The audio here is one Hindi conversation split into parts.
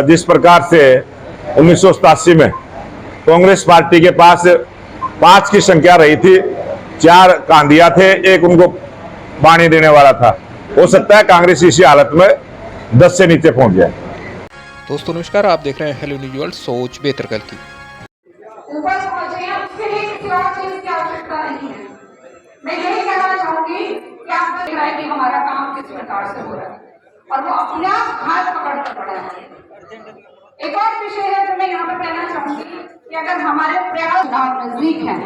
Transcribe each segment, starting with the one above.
जिस प्रकार से 1987 में कांग्रेस पार्टी के पास 5 की संख्या रही थी, 4 कांदिया थे, एक उनको पानी देने वाला था, हो सकता है कांग्रेस इसी हालत में 10 से नीचे पहुंच जाए। दोस्तों नमस्कार, आप देख रहे हैं हेलो न्यूज़ वर्ल्ड, सोच बेहतर कल की। ऊपर पहुंचे हैं, उसके लिए किसी और चीज की आवश्यकता नहीं है। मैं यही कहना चाहूंगी कि आप देख रहे हैं कि हमारा काम किस प्रकार से हो रहा है और वो अपने आप हाथ पकड़ कर पड़ा है। एक और विषय है जो मैं यहाँ पर कहना चाहूंगी कि अगर हमारे प्रयास नजदीक है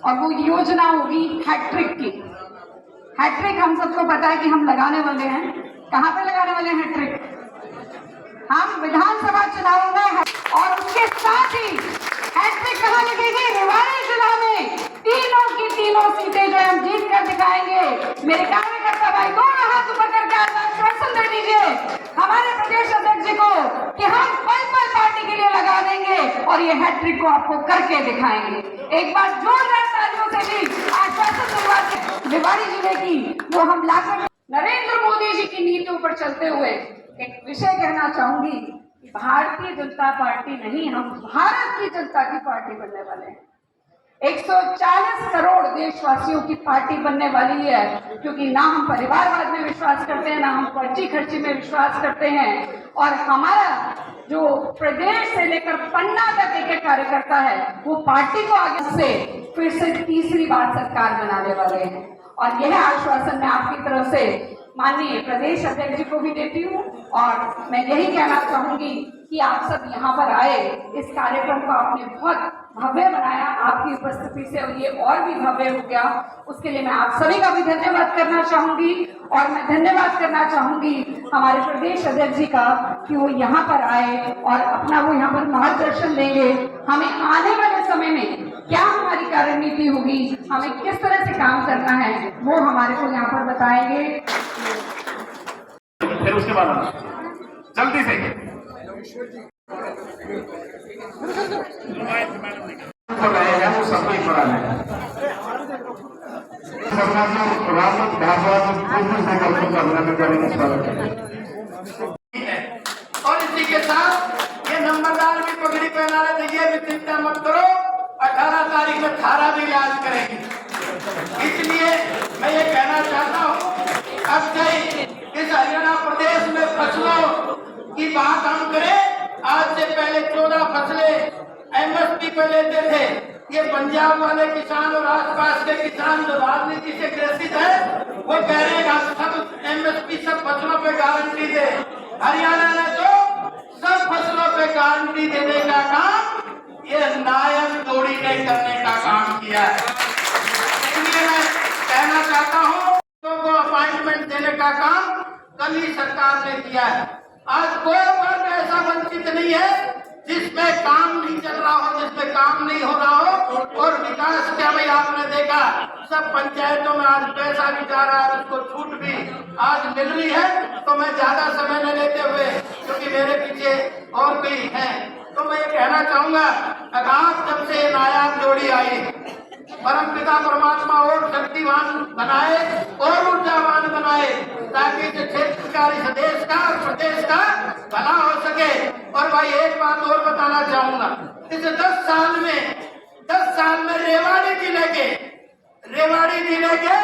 और वो योजना होगी हैट्रिक की। हैट्रिक हम सबको पता है कि हम लगाने वाले हैं। कहाँ पे लगाने वाले हैं हैट्रिक? हम विधानसभा चुनाव में और उसके साथ ही हैट्रिक कहाँ लगेगी? रेवाड़ी जिला में तीनों की तीनों सीटें जो हम जीत कर दिखाएंगे। मेरे कार्यकर्ता भाई दोनों हाथ ऊपर करके आश्वासन दे दीजिए हमारे प्रदेश अध्यक्ष जी को कि हम पल पार्टी के लिए लगा देंगे और ये हैट्रिक को आपको करके दिखाएंगे। एक बार जोरदार तालियों से भी आश्वासन दिलवाते रेवाड़ी जिले की जो हम लाकर नरेंद्र मोदी जी की नीतियों पर चलते हुए एक विषय कहना चाहूंगी कि भारतीय जनता पार्टी नहीं, हम भारत की जनता की पार्टी बनने वाले हैं। 140 करोड़ देशवासियों की पार्टी बनने वाली है, क्योंकि ना हम परिवारवाद में विश्वास करते हैं, ना हम पर्ची खर्ची में विश्वास करते हैं। और हमारा जो प्रदेश से लेकर पन्ना तक एक कार्यकर्ता है, वो पार्टी को आगे से फिर से तीसरी बार सरकार बनाने वाले हैं। और यह आश्वासन मैं आपकी तरफ से माननीय प्रदेश अध्यक्ष जी को भी देती हूँ। और मैं यही कहना चाहूंगी कि आप सब यहाँ पर आए, इस कार्यक्रम को आपने बहुत भव्य बनाया, आपकी उपस्थिति से ये और भी भव्य हो गया। उसके लिए मैं आप सभी का भी धन्यवाद करना चाहूंगी। और मैं धन्यवाद करना चाहूंगी हमारे प्रदेश अध्यक्ष जी का कि वो यहाँ पर आए और अपना वो यहाँ पर मार्गदर्शन देंगे। हमें आने वाले समय में क्या हमारी कार्यनीति होगी, हमें किस तरह से काम करना है, वो हमारे को यहाँ पर बताएंगे। फिर उसके बाद जल्दी से वो सब पड़ा है और इसी के साथ ये नंबरदार भी पगड़ी पहना रहे थे, ये भी चिंता मत करो, 18 तारीख में थारा भी इलाज करेंगे। इसलिए मैं ये कहना चाहता हूँ अब से इस हरियाणा प्रदेश में फसलों की बात हम करें। आज से पहले 14 फसलें MSP पे लेते थे। ये पंजाब वाले किसान और आसपास के किसान जो राजनीति से ग्रसित है, वो कह रहे हैं सब MSP सब फसलों पे गारंटी दे। हरियाणा ने तो सब फसलों पे गारंटी देने का काम ये नायक जोड़ी ने करने का काम किया है। इसलिए मैं कहना चाहता हूँ लोगों को अपॉइंटमेंट देने का काम कल ही सरकार ने किया है। आज कोई वर्ग ऐसा वंचित नहीं है जिसमें काम नहीं चल रहा हो, जिसमें काम नहीं हो रहा हो। और विकास क्या भाई आपने देखा, सब पंचायतों में आज पैसा भी जा रहा है, उसको छूट भी आज मिल रही है। तो मैं ज्यादा समय न लेते हुए, क्योंकि मेरे पीछे और भी हैं, तो मैं ये कहना चाहूंगा आज जब से नायाब जोड़ी आई, परम पिता परमात्मा और शक्तिवान बनाए और ऊर्जावान बनाए, ताकि इस क्षेत्र का, इस देश का और प्रदेश का भला हो सके। और भाई एक बात और बताना चाहूंगा, इस 10 साल में रेवाड़ी जिले के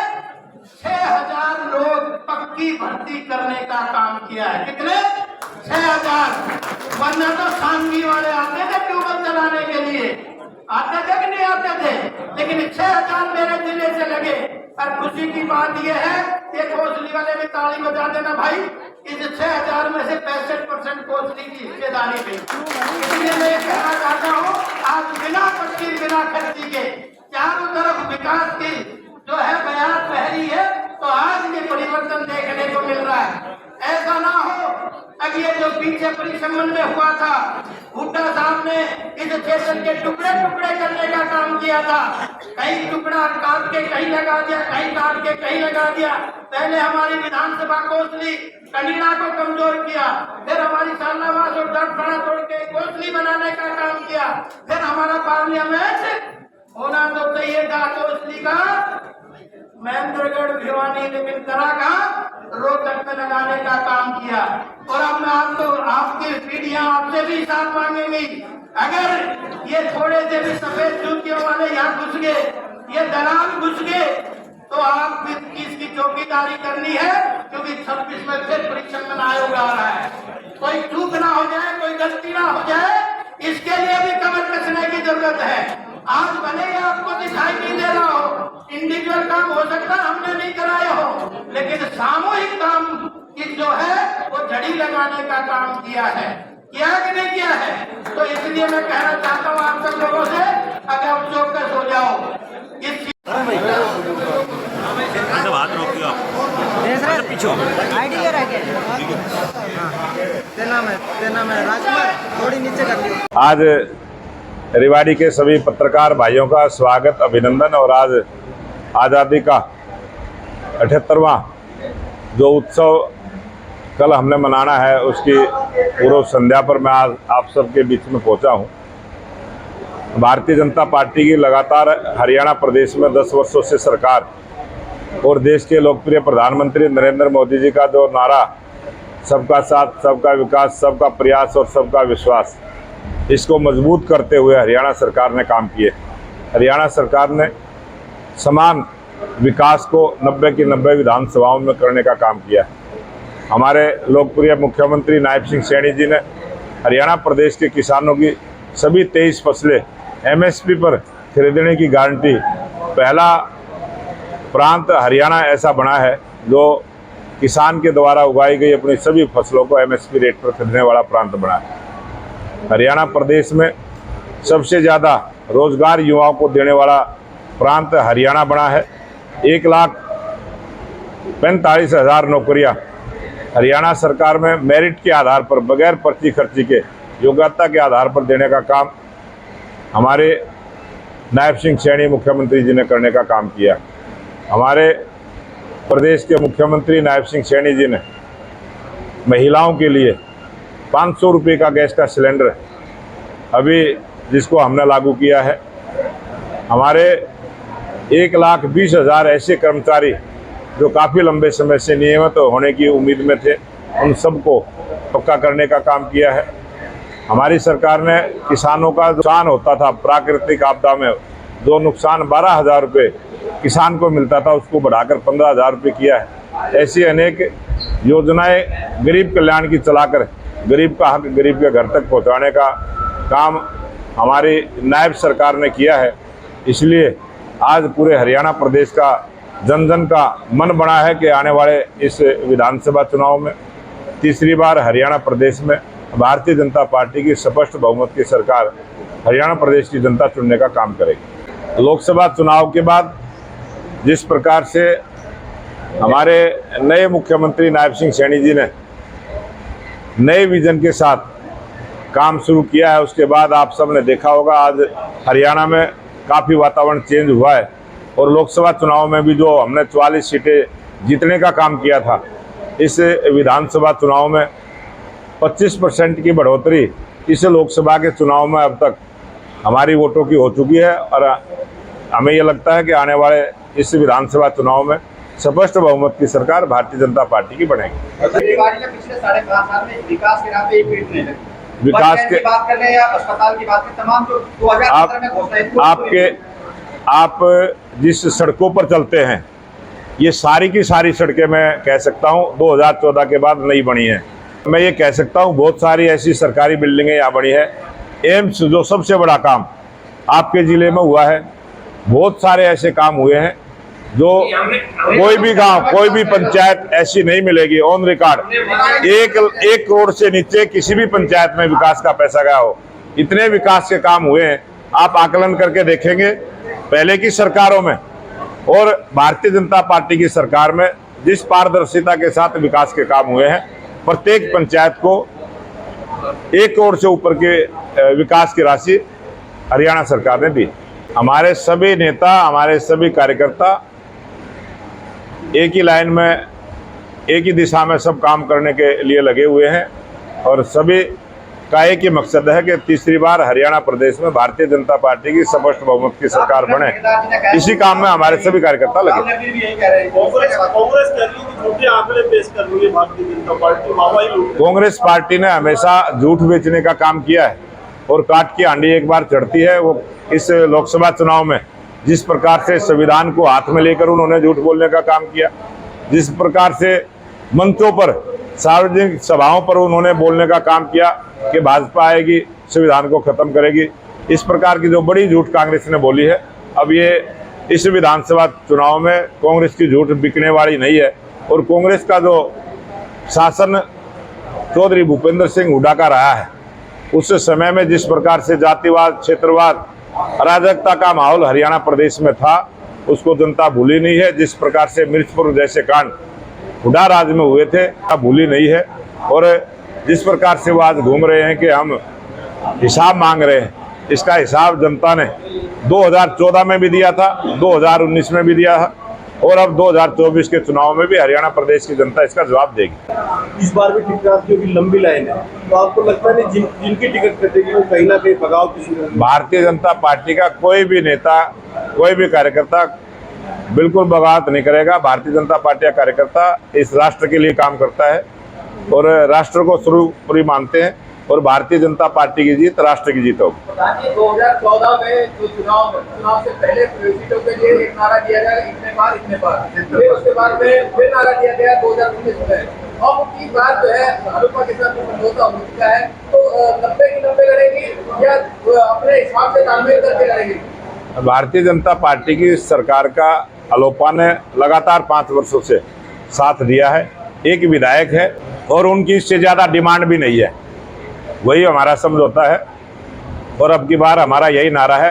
6000 लोग पक्की भर्ती करने का काम किया है। कितने? 6000। वरना तो खानगी वाले आते थे ट्यूबवेल चलाने के लिए, आते थे कि नहीं आते थे, लेकिन 6000 मेरे जिले से लगे। और खुशी की बात यह है, ये कोसली वाले में ताली बजा देना भाई, इस 6000 में से 65% कोसली की हिस्सेदारी थी। इसलिए मैं ये कहना चाहता हूँ आज बिना पट्टी बिना खर्ची के चारों तरफ विकास की जो है बयान बहरी है, तो आज ये परिवर्तन देखने को मिल रहा है। ऐसा ना हो अब ये जो पीछे परिसंबंध में हुआ था, हुड्डा साहब ने इस क्षेत्र के टुकड़े टुकड़े करने का काम किया था। कहीं टुकड़ा काट के कहीं लगा दिया, कहीं काट के कहीं लगा दिया। पहले हमारी विधानसभा कोसली कनीड़ा को कमजोर किया, फिर हमारी सालनावास और डगफड़ा तोड़ के कोसली बनाने का काम किया, फिर हमारा पार्लियामेंट होना तो चाहिए था कोसली का महेंद्रगढ़, भिवानी, लेकिन करा कहाँ? रोहतक में लगाने का काम किया। और अब मैं आपकी पीढ़ियां आपसे भी हिसाब मांगेंगी। अगर ये थोड़े से भी सफेद जूतियों वाले यहाँ घुस गए, ये दलाल घुस गए, तो आप इसकी चौकीदारी करनी है, क्योंकि 26 में फिर परीक्षण आयोग आ रहा है। कोई चूक ना हो जाए, कोई गलती ना हो जाए, इसके लिए भी कमर कसने की जरूरत है। आज भले ही आपको दिखाई नहीं दे रहा हो, इंडिविजुअल काम हो सकता है हमने नहीं कराया हो, लेकिन सामूहिक काम की जो है वो जड़ी लगाने का काम किया है कि नहीं किया है। तो इसलिए मैं कहना चाहता हूँ आप सब लोगों से, अगर आप चौकस हो जाओ इस हाथ रोकियो आप पीछे आईडी क्या रह गया? तेना में राजकुमार थोड़ी नीचे कर लियो। आज रेवाड़ी के सभी पत्रकार भाइयों का स्वागत, अभिनंदन। और आज आज़ादी का 78वां जो उत्सव कल हमने मनाना है, उसकी पूर्व संध्या पर मैं आज आप सबके बीच में पहुंचा हूं। भारतीय जनता पार्टी की लगातार हरियाणा प्रदेश में 10 वर्षों से सरकार और देश के लोकप्रिय प्रधानमंत्री नरेंद्र मोदी जी का जो नारा सबका साथ, सबका विकास, सबका प्रयास और सबका विश्वास, इसको मजबूत करते हुए हरियाणा सरकार ने काम किए। हरियाणा सरकार ने समान विकास को 90 की 90 विधानसभाओं में करने का काम किया। हमारे लोकप्रिय मुख्यमंत्री नायब सिंह सैनी जी ने हरियाणा प्रदेश के किसानों की सभी 23 फसलें MSP पर खरीदने की गारंटी, पहला प्रांत हरियाणा ऐसा बना है जो किसान के द्वारा उगाई गई अपनी सभी फसलों को MSP रेट पर खरीदने वाला प्रांत बना है। हरियाणा प्रदेश में सबसे ज़्यादा रोजगार युवाओं को देने वाला प्रांत हरियाणा बना है। 1,45,000 नौकरियां हरियाणा सरकार में मेरिट के आधार पर, बगैर पर्ची खर्ची के, योग्यता के आधार पर देने का काम हमारे नायब सिंह सैनी मुख्यमंत्री जी ने करने का काम किया। हमारे प्रदेश के मुख्यमंत्री नायब सिंह सैनी जी ने महिलाओं के लिए 500 रुपये का गैस का सिलेंडर अभी जिसको हमने लागू किया है। हमारे 1,20,000 ऐसे कर्मचारी जो काफ़ी लंबे समय से नियमित होने की उम्मीद में थे, उन सबको पक्का करने का काम किया है। हमारी सरकार ने किसानों का नुकसान होता था प्राकृतिक आपदा में, जो नुकसान 12,000 रुपये किसान को मिलता था, उसको बढ़ाकर 15,000 रुपये किया है। ऐसी अनेक योजनाएं गरीब कल्याण की चलाकर गरीब का हक गरीब के घर तक पहुंचाने का काम हमारी नायब सरकार ने किया है। इसलिए आज पूरे हरियाणा प्रदेश का जन जन का मन बना है कि आने वाले इस विधानसभा चुनाव में तीसरी बार हरियाणा प्रदेश में भारतीय जनता पार्टी की स्पष्ट बहुमत की सरकार हरियाणा प्रदेश की जनता चुनने का काम करेगी। लोकसभा चुनाव के बाद जिस प्रकार से हमारे नए मुख्यमंत्री नायब सिंह सैनी जी ने नए विजन के साथ काम शुरू किया है, उसके बाद आप सब ने देखा होगा आज हरियाणा में काफ़ी वातावरण चेंज हुआ है। और लोकसभा चुनाव में भी जो हमने 44 सीटें जीतने का काम किया था, इस विधानसभा चुनाव में 25% की बढ़ोतरी इस लोकसभा के चुनाव में अब तक हमारी वोटों की हो चुकी है। और हमें ये लगता है कि आने वाले इस विधानसभा चुनाव में स्पष्ट बहुमत की सरकार भारतीय जनता पार्टी की बनेगी। पिछले 5.5 साल में विकास के नाम पे पेट नहीं लगे। विकास के बात कर रहे हैं या अस्पताल की बात करें, तमाम जो 2015 में घोषणा आप जिस सड़कों पर चलते हैं, ये सारी की सारी सड़कें मैं कह सकता हूँ 2014 के बाद नहीं बनी है। मैं ये कह सकता हूँ बहुत सारी ऐसी सरकारी बिल्डिंगें यहाँ बनी है। एम्स जो सबसे बड़ा काम आपके ज़िले में हुआ है, बहुत सारे ऐसे काम हुए हैं जो कोई भी गांव, कोई भी पंचायत ऐसी नहीं मिलेगी ऑन रिकॉर्ड 1 करोड़ से नीचे किसी भी पंचायत में विकास का पैसा गया हो। इतने विकास के काम हुए हैं, आप आकलन करके देखेंगे पहले की सरकारों में और भारतीय जनता पार्टी की सरकार में जिस पारदर्शिता के साथ विकास के काम हुए हैं। प्रत्येक पंचायत को 1 करोड़ से ऊपर के विकास की राशि हरियाणा सरकार ने दी। हमारे सभी नेता, हमारे सभी कार्यकर्ता एक ही लाइन में, एक ही दिशा में सब काम करने के लिए लगे हुए हैं और सभी का एक ही मकसद है कि तीसरी बार हरियाणा प्रदेश में भारतीय जनता पार्टी की स्पष्ट बहुमत की सरकार बने। इसी काम में हमारे सभी कार्यकर्ता लगे। कांग्रेस कह रही है कि झूठे आंकड़े पेश कर रही है भारतीय जनता पार्टी, वाहवाही लूट। कांग्रेस पार्टी ने हमेशा झूठ बेचने का काम किया है और काट की हांडी एक बार चढ़ती है। वो इस लोकसभा चुनाव में जिस प्रकार से संविधान को हाथ में लेकर उन्होंने झूठ बोलने का काम किया, जिस प्रकार से मंचों पर सार्वजनिक सभाओं पर उन्होंने बोलने का काम किया कि भाजपा आएगी संविधान को खत्म करेगी, इस प्रकार की जो बड़ी झूठ कांग्रेस ने बोली है, अब ये इस विधानसभा चुनाव में कांग्रेस की झूठ बिकने वाली नहीं है। और कांग्रेस का जो शासन चौधरी भूपेंद्र सिंह हुड्डा का रहा है, उस समय में जिस प्रकार से जातिवाद, क्षेत्रवाद, अराजकता का माहौल हरियाणा प्रदेश में था, उसको जनता भूली नहीं है। जिस प्रकार से मिर्चपुर जैसे कांड हुड्डा राज में हुए थे, अब भूली नहीं है। और जिस प्रकार से वो आज घूम रहे हैं कि हम हिसाब मांग रहे हैं, इसका हिसाब जनता ने 2014 में भी दिया था, 2019 में भी दिया था और अब 2024 के चुनाव में भी हरियाणा प्रदेश की जनता इसका जवाब देगी। इस बार भी टिकट की लंबी लाइन है, तो आपको लगता है जिनकी टिकट कटेगी वो कहीं ना कहीं बगाव की सूरत में? भारतीय जनता पार्टी का कोई भी नेता, कोई भी कार्यकर्ता बिल्कुल बगावत नहीं करेगा। भारतीय जनता पार्टी का कार्यकर्ता इस राष्ट्र के लिए काम करता है और राष्ट्र को सर्वोपरि मानते हैं और भारतीय जनता पार्टी की जीत राष्ट्र की जीत होगी। 2014 में जो चुनाव से पहले सीटों के लिए एक नारा दिया गया, इतने बार फिर उसके बाद में फिर नारा दिया गया 2019 में। अब की बात जो है भाजपा के साथ समझौता हो चुका है, तो 90 की 90 लड़ेगी या अपने हिसाब से तालमेल करके लड़ेगी? भारतीय जनता पार्टी की सरकार का अलोपा ने लगातार 5 वर्षों से साथ दिया है। एक विधायक है और उनकी इससे ज्यादा डिमांड भी नहीं है, वही हमारा समझौता है। और अब की बार हमारा यही नारा है,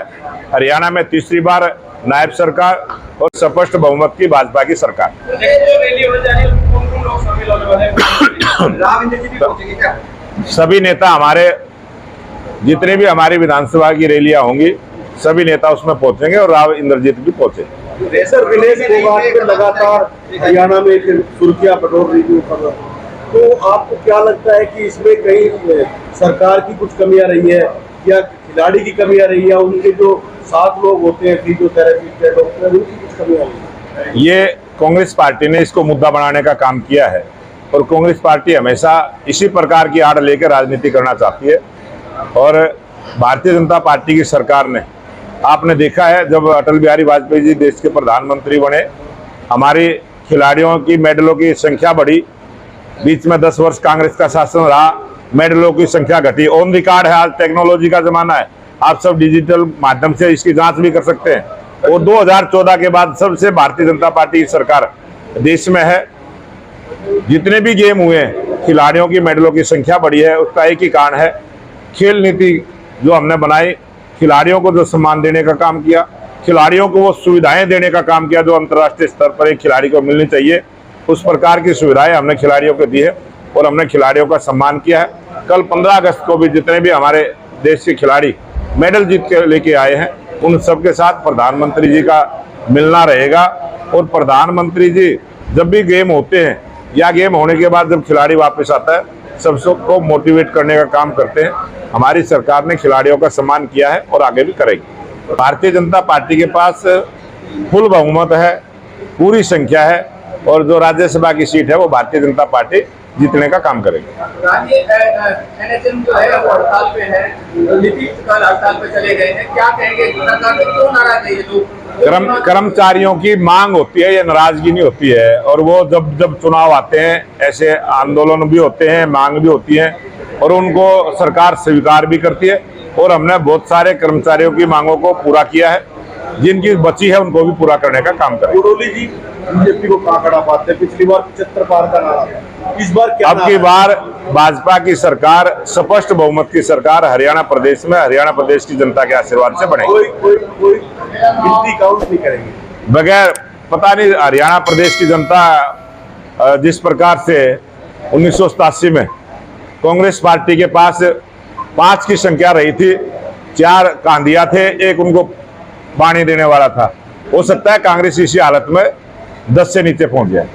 हरियाणा में तीसरी बार नायब सरकार और स्पष्ट बहुमत की भाजपा की सरकार। सभी नेता हमारे, जितने भी हमारी विधानसभा की रैलियां होंगी, सभी नेता उसमें पहुंचेंगे और राव इंद्रजीत भी पहुंचे। सर, विलेज फोगाट में लगातार हरियाणा में सुर्खियां बटोर रही थी, तो आपको क्या लगता है कि इसमें कहीं सरकार की कुछ कमियां रही है या खिलाड़ी की कमियां रही है, उनके जो 7 लोग होते हैं फिजियोथेरेपिस्ट है, डॉक्टर, उनकी कुछ कमियां रही है? ये कांग्रेस पार्टी ने इसको मुद्दा बनाने का काम किया है और कांग्रेस पार्टी हमेशा इसी प्रकार की आड़ लेकर राजनीति करना चाहती है। और भारतीय जनता पार्टी की सरकार ने, आपने देखा है जब अटल बिहारी वाजपेयी जी देश के प्रधानमंत्री बने, हमारी खिलाड़ियों की मेडलों की संख्या बढ़ी। बीच में 10 वर्ष कांग्रेस का शासन रहा, मेडलों की संख्या घटी। ऑन रिकॉर्ड है, आज टेक्नोलॉजी का जमाना है, आप सब डिजिटल माध्यम से इसकी जांच भी कर सकते हैं। और 2014 के बाद सबसे भारतीय जनता पार्टी की सरकार देश में है। जितने भी गेम हुए हैं, खिलाड़ियों की मेडलों की संख्या बढ़ी है। उसका एक ही कारण है, खेल नीति जो हमने बनाई, खिलाड़ियों को जो सम्मान देने का काम किया, खिलाड़ियों को वो सुविधाएं देने का काम किया जो अंतर्राष्ट्रीय स्तर पर एक खिलाड़ी को मिलनी चाहिए, उस प्रकार की सुविधाएं हमने खिलाड़ियों को दी है और हमने खिलाड़ियों का सम्मान किया है। कल 15 अगस्त को भी जितने भी हमारे देश के खिलाड़ी मेडल जीत के लेके आए हैं, उन सबके साथ प्रधानमंत्री जी का मिलना रहेगा। और प्रधानमंत्री जी जब भी गेम होते हैं या गेम होने के बाद जब खिलाड़ी वापस आता है, सबको मोटिवेट करने का काम करते हैं। हमारी सरकार ने खिलाड़ियों का सम्मान किया है और आगे भी करेगी। भारतीय जनता पार्टी के पास फुल बहुमत है, पूरी संख्या है और जो राज्यसभा की सीट है वो भारतीय जनता पार्टी जीतने का काम करेगी। एनएचएम जो है वो हड़ताल पे है, नीतीश कल हड़ताल पे चले गए हैं, क्या कहेंगे सरकार से क्यों नाराज है ये लोग? कर्मचारियों की मांग होती है, ये नाराजगी नहीं होती है। और वो जब चुनाव आते हैं, ऐसे आंदोलन भी होते हैं, मांग भी होती है और उनको सरकार स्वीकार भी करती है। और हमने बहुत सारे कर्मचारियों की मांगों को पूरा किया है, जिनकी बची है उनको भी पूरा करने का काम करें। गुडोली जी बीजेपी को कहाँ खड़ा पाते हैं? पिछली बार 75 पार का नारा था, इस बार क्या? अब की बार भाजपा की सरकार, स्पष्ट बहुमत की सरकार हरियाणा प्रदेश में, हरियाणा प्रदेश की जनता के आशीर्वाद से बनेगी। कोई गिनती काउंट नहीं करेंगे बगैर, पता नहीं हरियाणा प्रदेश की जनता जिस प्रकार से 1987 में कांग्रेस पार्टी के पास 5 की संख्या रही थी, 4 कांदिया थे, एक उनको पानी देने वाला था, हो सकता है कांग्रेस इसी हालत में 10 से नीचे पहुंच जाए।